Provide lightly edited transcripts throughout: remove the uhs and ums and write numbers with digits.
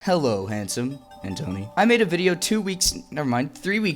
Hello, handsome and Tony. I made a video 3 weeks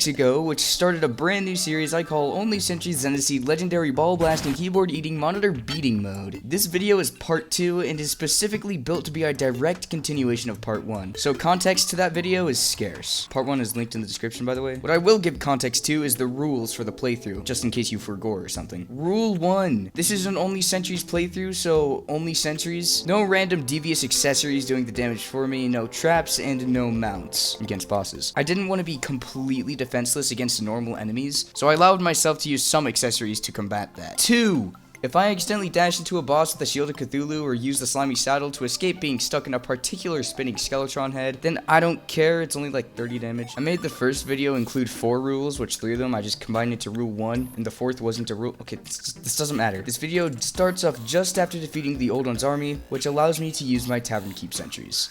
ago, which started a brand new series I call Only Sentries Zenith Seed Legendary Ball Blasting Keyboard Eating Monitor Beating Mode. This video is part 2 and is specifically built to be a direct continuation of part 1, so context to that video is scarce. Part 1 is linked in the description, by the way. What I will give context to is the rules for the playthrough, just in case you forgot or something. Rule 1. This is an Only Sentries playthrough, so Only Sentries. No random devious accessories doing the damage for me, no traps, and no mounts against bosses. I didn't want to be completely defenseless against normal enemies, so I allowed myself to use some accessories to combat that. 2. If I accidentally dash into a boss with the Shield of Cthulhu or use the slimy saddle to escape being stuck in a particular spinning skeletron head, then I don't care, it's only like 30 damage. I made the first video include 4 rules, which 3 of them I just combined into rule 1, and the 4th wasn't a rule. Okay, this doesn't matter. This video starts off just after defeating the Old One's army, which allows me to use my Tavern Keep sentries.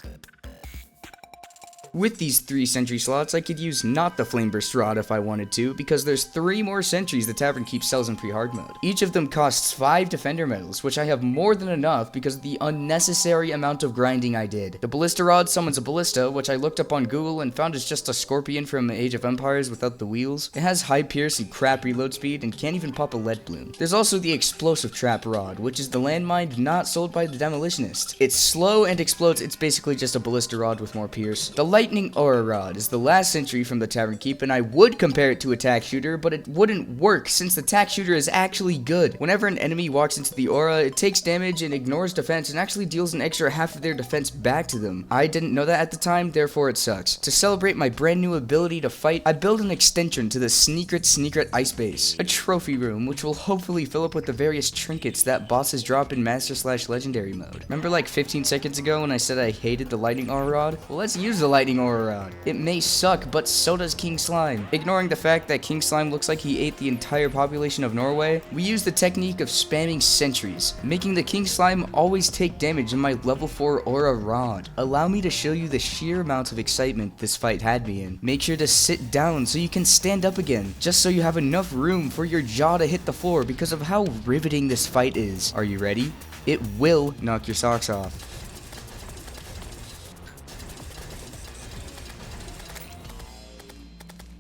With these 3 sentry slots, I could use not the Flame Burst Rod if I wanted to, because there's 3 more sentries the Tavern Keep sells in pre-hard mode. Each of them costs 5 Defender medals, which I have more than enough because of the unnecessary amount of grinding I did. The Ballista Rod summons a Ballista, which I looked up on Google and found is just a Scorpion from Age of Empires without the wheels. It has high pierce and crap reload speed, and can't even pop a lead bloom. There's also the Explosive Trap Rod, which is the landmine not sold by the Demolitionist. It's slow and explodes, it's basically just a Ballista Rod with more pierce. The Lightning Aura Rod is the last sentry from the Tavern Keep, and I would compare it to a tack shooter, but it wouldn't work since the tack shooter is actually good. Whenever an enemy walks into the aura, it takes damage and ignores defense and actually deals an extra half of their defense back to them. I didn't know that at the time, therefore it sucks. To celebrate my brand new ability to fight, I built an extension to the Sneakret Ice Base, a trophy room which will hopefully fill up with the various trinkets that bosses drop in Master/Legendary mode. Remember like 15 seconds ago when I said I hated the Lightning Aura Rod? Well, let's use the Lightning Aura Rod. It may suck, but so does King Slime. Ignoring the fact that King Slime looks like he ate the entire population of Norway, we use the technique of spamming sentries, making the King Slime always take damage in my level 4 Aura Rod. Allow me to show you the sheer amount of excitement this fight had me in. Make sure to sit down so you can stand up again, just so you have enough room for your jaw to hit the floor because of how riveting this fight is. Are you ready? It will knock your socks off.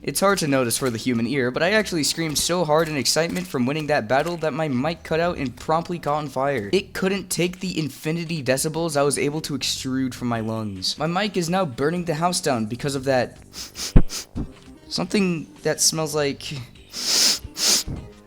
It's hard to notice for the human ear, but I actually screamed so hard in excitement from winning that battle that my mic cut out and promptly caught on fire. It couldn't take the infinity decibels I was able to extrude from my lungs. My mic is now burning the house down because of that something that smells like...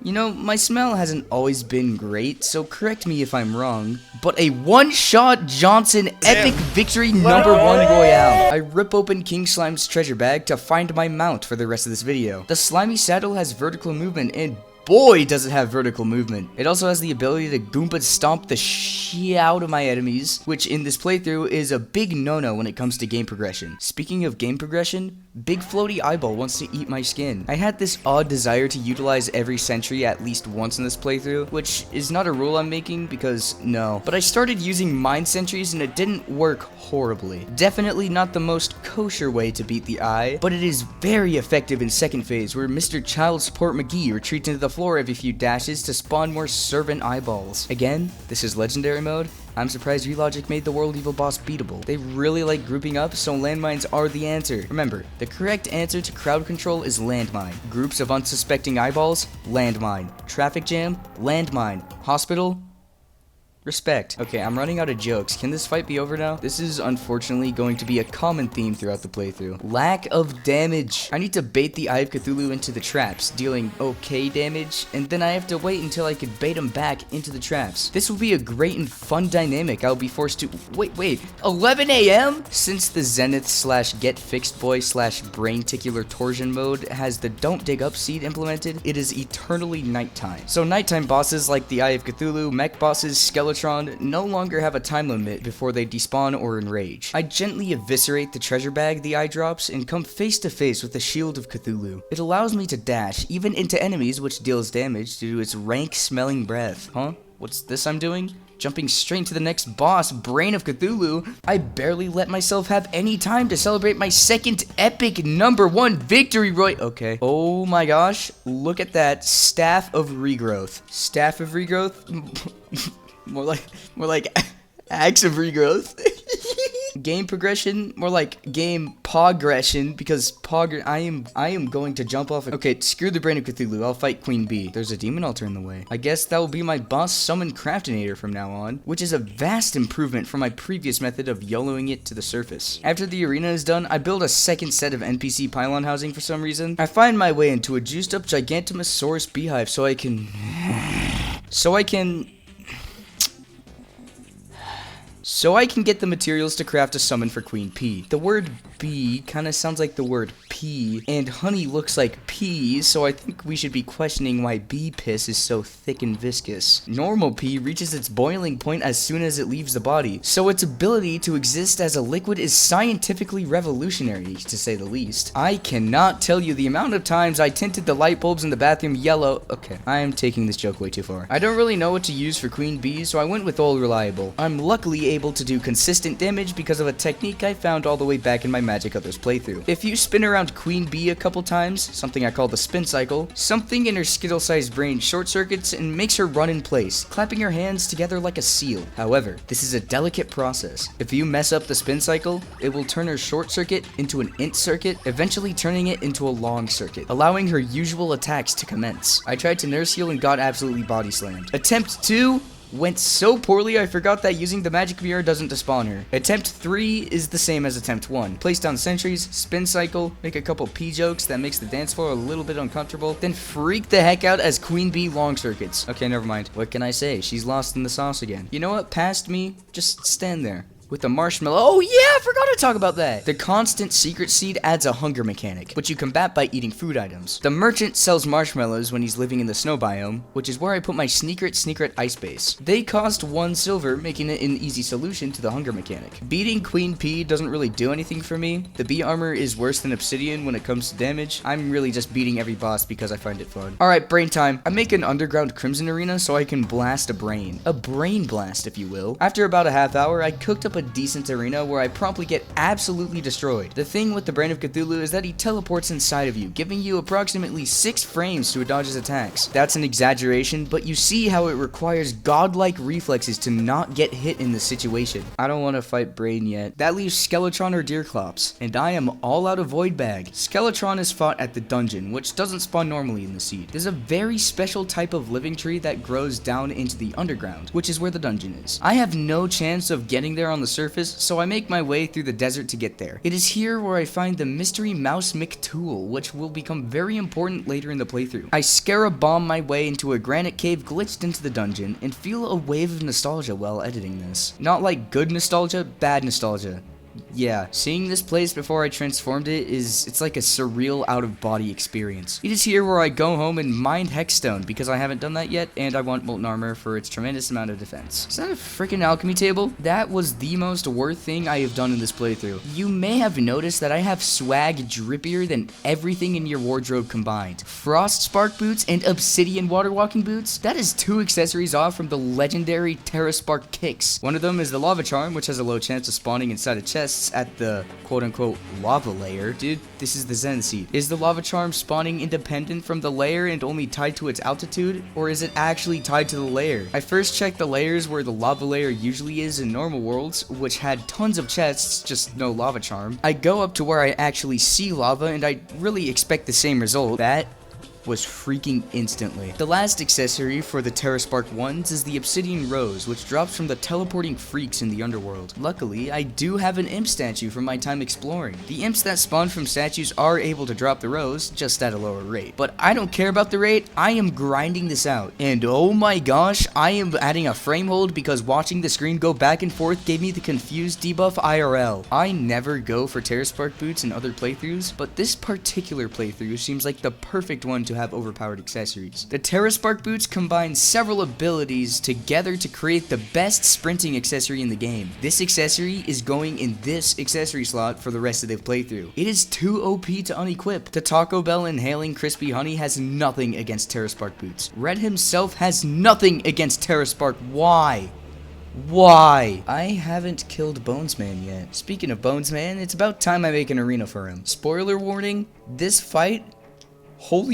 You know, my smell hasn't always been great, so correct me if I'm wrong, but a one-shot Johnson epic victory #1 royale. I rip open King Slime's treasure bag to find my mount for the rest of this video. The slimy saddle has vertical movement, and boy does it have vertical movement. It also has the ability to Goomba stomp the shit out of my enemies, which in this playthrough is a big no-no when it comes to game progression. Speaking of game progression, Big Floaty Eyeball wants to eat my skin. I had this odd desire to utilize every sentry at least once in this playthrough, which is not a rule I'm making because no. But I started using mind sentries and it didn't work horribly. Definitely not the most kosher way to beat the eye, but it is very effective in second phase where Mr. Child Support McGee retreats into the floor every few dashes to spawn more servant eyeballs. Again, this is legendary mode. I'm surprised Relogic made the World Evil boss beatable. They really like grouping up, so landmines are the answer. Remember, the correct answer to crowd control is landmine. Groups of unsuspecting eyeballs, landmine. Traffic jam, landmine. Hospital, respect. Okay, I'm running out of jokes. Can this fight be over now? This is unfortunately going to be a common theme throughout the playthrough. Lack of damage. I need to bait the Eye of Cthulhu into the traps, dealing okay damage, and then I have to wait until I can bait him back into the traps. This will be a great and fun dynamic. I'll be forced to... Wait, 11 AM? Since the Zenith/Get-Fixed-Boy/Brain-Ticular Torsion mode has the Don't Dig Up seed implemented, it is eternally nighttime. So nighttime bosses like the Eye of Cthulhu, mech bosses, Skeletron, no longer have a time limit before they despawn or enrage. I gently eviscerate the treasure bag the eye drops and come face to face with the Shield of Cthulhu. It allows me to dash even into enemies, which deals damage due to its rank smelling breath. Huh? What's this I'm doing? Jumping straight to the next boss, Brain of Cthulhu. I barely let myself have any time to celebrate my second epic #1 victory, okay. Oh my gosh, look at that. Staff of Regrowth. Staff of Regrowth? more like Axe of Regrowth. Game progression, more like game progression, because I am going to jump off. Okay, screw the Brain of Cthulhu. I'll fight Queen Bee. There's a demon altar in the way. I guess that will be my boss summon Craftinator from now on, which is a vast improvement from my previous method of YOLOing it to the surface. After the arena is done, I build a second set of NPC pylon housing for some reason. I find my way into a juiced up Gigantosaurus beehive so I can get the materials to craft a summon for Queen P. The word bee kind of sounds like the word pea, and honey looks like peas, so I think we should be questioning why bee piss is so thick and viscous. Normal pee reaches its boiling point as soon as it leaves the body, so its ability to exist as a liquid is scientifically revolutionary, to say the least. I cannot tell you the amount of times I tinted the light bulbs in the bathroom yellow. Okay, I am taking this joke way too far. I don't really know what to use for Queen Bee, so I went with Old Reliable. I'm luckily able to do consistent damage because of a technique I found all the way back in my Magic Others playthrough. If you spin around Queen Bee a couple times, something I call the spin cycle, something in her skittle-sized brain short circuits and makes her run in place, clapping her hands together like a seal. However, this is a delicate process. If you mess up the spin cycle, it will turn her short circuit into an int circuit, eventually turning it into a long circuit, allowing her usual attacks to commence. I tried to nurse heal and got absolutely body slammed. Attempt 2 went so poorly I forgot that using the magic mirror doesn't despawn her. Attempt 3 is the same as attempt 1. Place down sentries, spin cycle, make a couple P jokes that makes the dance floor a little bit uncomfortable, then freak the heck out as Queen Bee long circuits. Okay, never mind. What can I say? She's lost in the sauce again. You know what? Past me, just stand there. With the marshmallow. Oh yeah, I forgot to talk about that. The constant secret seed adds a hunger mechanic, which you combat by eating food items. The merchant sells marshmallows when he's living in the snow biome, which is where I put my sneaker ice base. They cost 1 silver, making it an easy solution to the hunger mechanic. Beating Queen P doesn't really do anything for me. The bee armor is worse than obsidian when it comes to damage. I'm really just beating every boss because I find it fun. Alright, brain time. I make an underground crimson arena so I can blast a brain. A brain blast, if you will. After about a half hour, I cooked up a decent arena where I promptly get absolutely destroyed. The thing with the Brain of Cthulhu is that he teleports inside of you, giving you approximately 6 frames to dodge his attacks. That's an exaggeration, but you see how it requires godlike reflexes to not get hit in this situation. I don't want to fight Brain yet. That leaves Skeletron or Deer Clops, and I am all out of Void Bag. Skeletron is fought at the dungeon, which doesn't spawn normally in the seed. There's a very special type of living tree that grows down into the underground, which is where the dungeon is. I have no chance of getting there on the surface, so I make my way through the desert to get there. It is here where I find the mystery mouse McTool, which will become very important later in the playthrough. I Scarabomb my way into a granite cave glitched into the dungeon, and feel a wave of nostalgia while editing this. Not like good nostalgia, bad nostalgia. Yeah, seeing this place before I transformed it's like a surreal out-of-body experience. It is here where I go home and mine Hexstone, because I haven't done that yet, and I want Molten Armor for its tremendous amount of defense. Is that a freaking alchemy table? That was the most worth thing I have done in this playthrough. You may have noticed that I have swag drippier than everything in your wardrobe combined. Frost Spark boots and Obsidian water walking boots? That is 2 accessories off from the legendary Terra Spark kicks. One of them is the Lava Charm, which has a low chance of spawning inside a chest at the quote-unquote lava layer. Dude, this is the Zenith Seed. Is the lava charm spawning independent from the layer and only tied to its altitude, or is it actually tied to the layer? I first checked the layers where the lava layer usually is in normal worlds, which had tons of chests, just no lava charm. I go up to where I actually see lava, and I really expect the same result. That was freaking instantly. The last accessory for the Terra Spark ones is the Obsidian Rose, which drops from the teleporting freaks in the underworld. Luckily, I do have an imp statue from my time exploring. The imps that spawn from statues are able to drop the rose, just at a lower rate. But I don't care about the rate, I am grinding this out. And oh my gosh, I am adding a frame hold because watching the screen go back and forth gave me the confused debuff IRL. I never go for Terra Spark boots in other playthroughs, but this particular playthrough seems like the perfect one to have overpowered accessories. The Terra Spark boots combine several abilities together to create the best sprinting accessory in the game. This accessory is going in this accessory slot for the rest of the playthrough. It is too OP to unequip. The Taco Bell inhaling crispy honey has nothing against Terra Spark boots. Red himself has nothing against Terra Spark. Why? Why? I haven't killed Bonesman yet. Speaking of Bonesman, it's about time I make an arena for him. Spoiler warning, this fight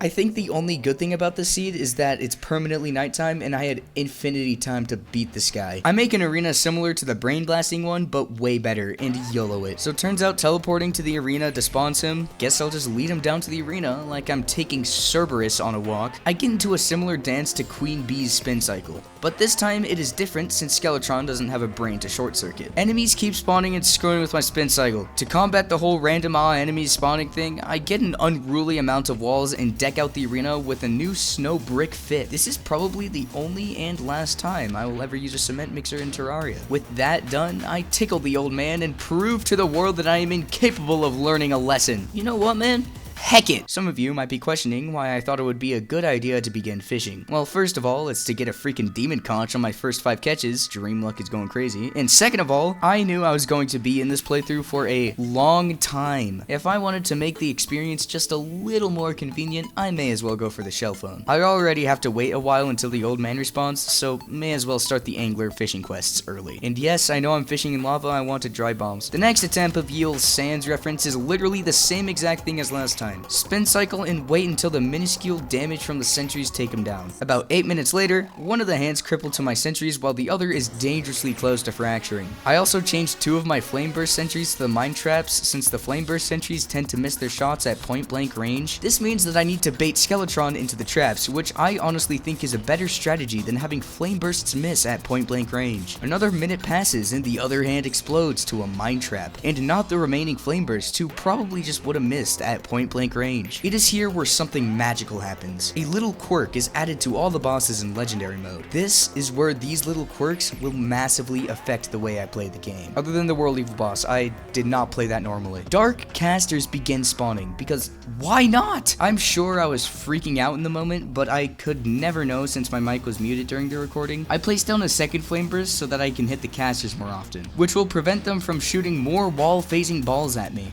I think the only good thing about this seed is that it's permanently nighttime and I had infinity time to beat this guy. I make an arena similar to the brain blasting one, but way better, and YOLO it. So it turns out teleporting to the arena despawns him. Guess I'll just lead him down to the arena like I'm taking Cerberus on a walk. I get into a similar dance to Queen Bee's spin cycle, but this time it is different since Skeletron doesn't have a brain to short circuit. Enemies keep spawning and screwing with my spin cycle. To combat the whole random enemies spawning thing, I get an unruly amount of walls and deck out the arena with a new snow brick fit. This is probably the only and last time I will ever use a cement mixer in Terraria. With that done, I tickle the old man and prove to the world that I am incapable of learning a lesson. You know what, man? Heck it! Some of you might be questioning why I thought it would be a good idea to begin fishing. Well, first of all, it's to get a freaking demon conch on my first 5 catches. Dream luck is going crazy. And second of all, I knew I was going to be in this playthrough for a long time. If I wanted to make the experience just a little more convenient, I may as well go for the shell phone. I already have to wait a while until the old man respawns, so may as well start the angler fishing quests early. And yes, I know I'm fishing in lava, I wanted dry bombs. The next attempt of Yeel's Sands reference is literally the same exact thing as last time. Spin cycle and wait until the minuscule damage from the sentries take him down. About 8 minutes later, one of the hands crippled to my sentries while the other is dangerously close to fracturing. I also changed 2 of my flame burst sentries to the mine traps since the flame burst sentries tend to miss their shots at point blank range. This means that I need to bait Skeletron into the traps, which I honestly think is a better strategy than having flame bursts miss at point blank range. Another minute passes and the other hand explodes to a mine trap, and not the remaining flame bursts who probably just would have missed at point blank range. It is here where something magical happens. A little quirk is added to all the bosses in legendary mode. This is where these little quirks will massively affect the way I play the game. Other than the world evil boss, I did not play that normally. Dark casters begin spawning because why not? I'm sure I was freaking out in the moment, but I could never know since my mic was muted during the recording. I placed down a second flame burst so that I can hit the casters more often, which will prevent them from shooting more wall-facing balls at me.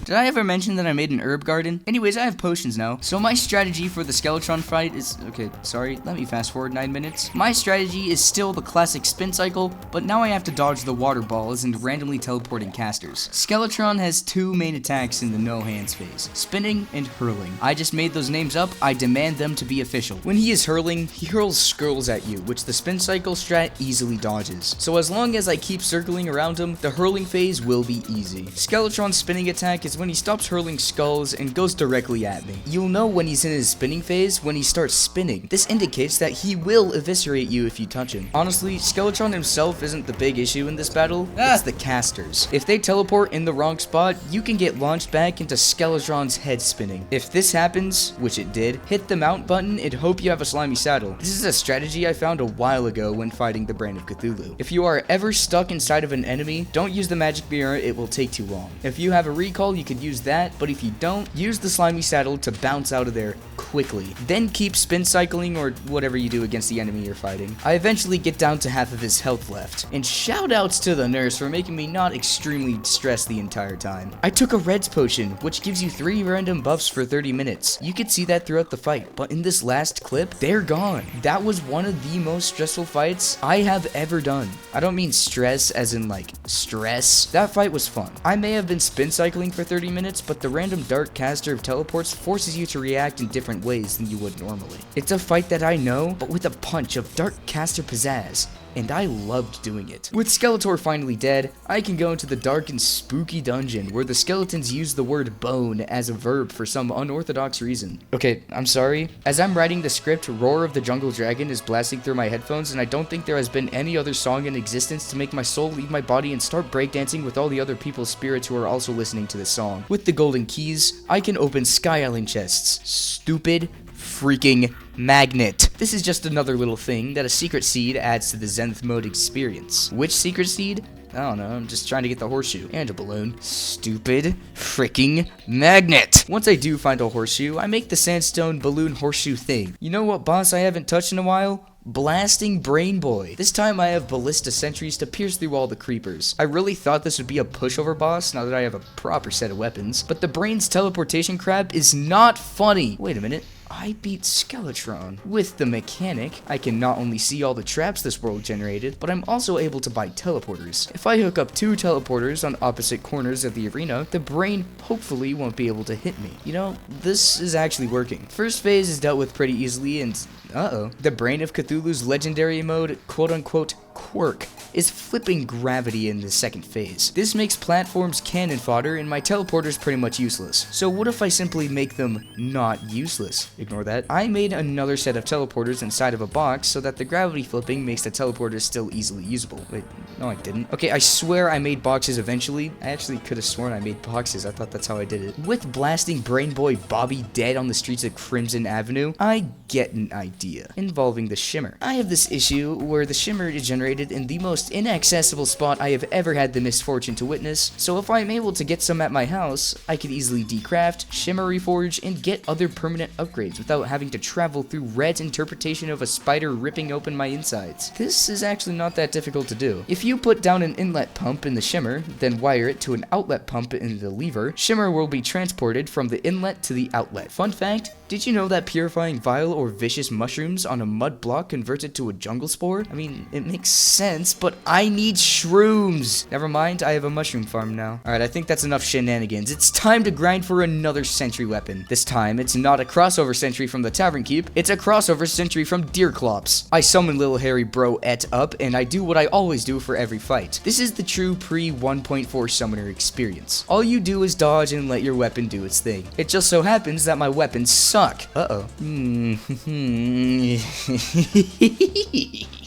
Did I ever mention that I made an herb garden? Anyways, I have potions now. So my strategy for the Skeletron fight is... Okay, sorry, let me fast forward 9 minutes. My strategy is still the classic spin cycle, but now I have to dodge the water balls and randomly teleporting casters. Skeletron has 2 main attacks in the no hands phase, spinning and hurling. I just made those names up, I demand them to be official. When he is hurling, he hurls skulls at you, which the spin cycle strat easily dodges. So as long as I keep circling around him, the hurling phase will be easy. Skeletron's spinning attack is when he stops hurling skulls and goes directly at me. You'll know when he's in his spinning phase when he starts spinning. This indicates that he will eviscerate you if you touch him. Honestly, Skeletron himself isn't the big issue in this battle, it's the casters. If they teleport in the wrong spot, you can get launched back into Skeletron's head spinning. If this happens, which it did, hit the mount button and hope you have a slimy saddle. This is a strategy I found a while ago when fighting the Brain of Cthulhu. If you are ever stuck inside of an enemy, don't use the magic mirror, it will take too long. If you have a recall, you could use that, but if you don't, use the slimy saddle to bounce out of there quickly. Then keep spin cycling or whatever you do against the enemy you're fighting. I eventually get down to half of his health left. And shoutouts to the nurse for making me not extremely stressed the entire time. I took a Reds potion, which gives you 3 random buffs for 30 minutes. You could see that throughout the fight, but in this last clip, they're gone. That was one of the most stressful fights I have ever done. I don't mean stress as in like stress. That fight was fun. I may have been spin cycling for 30 minutes, but the random dark caster of teleports forces you to react in different ways than you would normally. It's a fight that I know, but with a punch of dark caster pizzazz, and I loved doing it. With Skeletor finally dead, I can go into the dark and spooky dungeon where the skeletons use the word bone as a verb for some unorthodox reason. Okay, I'm sorry. As I'm writing the script, Roar of the Jungle Dragon is blasting through my headphones, and I don't think there has been any other song in existence to make my soul leave my body and start breakdancing with all the other people's spirits who are also listening to this song. With the golden keys, I can open Sky Island chests. Stupid freaking magnet. This is just another little thing that a secret seed adds to the Zenith mode experience. Which secret seed? I don't know, I'm just trying to get the horseshoe and a balloon. Stupid freaking magnet. Once I do find a horseshoe, I make the sandstone balloon horseshoe thing. You know what boss I haven't touched in a while? Blasting Brain Boy. This time I have ballista sentries to pierce through all the creepers. I really thought this would be a pushover boss now that I have a proper set of weapons, but the Brain's teleportation crap is not funny. Wait a minute. I beat Skeletron. With the mechanic, I can not only see all the traps this world generated, but I'm also able to buy teleporters. If I hook up 2 teleporters on opposite corners of the arena, the brain hopefully won't be able to hit me. You know, this is actually working. First phase is dealt with pretty easily, and the brain of Cthulhu's legendary mode, quote-unquote, quirk, is flipping gravity in the second phase. This makes platforms cannon fodder and my teleporters pretty much useless. So what if I simply make them not useless? Ignore that. I made another set of teleporters inside of a box so that the gravity flipping makes the teleporters still easily usable. Wait, no I didn't. Okay, I swear I made boxes eventually. I actually could have sworn I made boxes. I thought that's how I did it. With blasting Brain Boy Bobby dead on the streets of Crimson Avenue, I get an idea involving the shimmer. I have this issue where the shimmer is generated in the most inaccessible spot I have ever had the misfortune to witness, so if I'm able to get some at my house, I could easily decraft, shimmer reforge, and get other permanent upgrades without having to travel through Red's interpretation of a spider ripping open my insides. This is actually not that difficult to do. If you put down an inlet pump in the shimmer, then wire it to an outlet pump in the lever, shimmer will be transported from the inlet to the outlet. Fun fact, did you know that purifying vile or vicious mushrooms on a mud block converts it to a jungle spore? I mean, it makes sense, but I need shrooms. Never mind, I have a mushroom farm now. Alright, I think that's enough shenanigans. It's time to grind for another sentry weapon. This time, it's not a crossover sentry from the Tavern Keep, it's a crossover sentry from Deer Clops. I summon little hairy bro et up, and I do what I always do for every fight. This is the true pre-1.4 summoner experience. All you do is dodge and let your weapon do its thing. It just so happens that my weapons suck.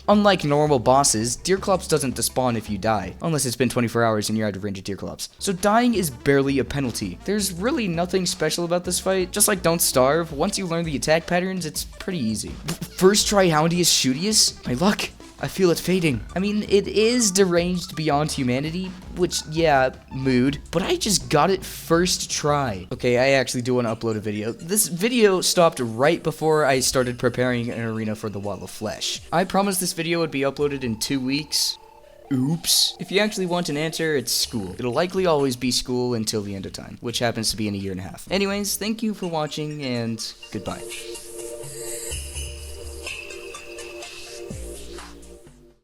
Unlike normal bosses, Deer Clops doesn't despawn if you die, unless it's been 24 hours and you're out of range of Deer Clops. So dying is barely a penalty. There's really nothing special about this fight, just like Don't Starve, once you learn the attack patterns, it's pretty easy. First try Houndius Shootius? My luck. I feel it fading. I mean, it is deranged beyond humanity, which, yeah, mood, but I just got it first try. Okay, I actually do want to upload a video. This video stopped right before I started preparing an arena for the Wall of Flesh. I promised this video would be uploaded in 2 weeks. Oops. If you actually want an answer, it's school. It'll likely always be school until the end of time, which happens to be in a year and a half. Anyways, thank you for watching, and goodbye.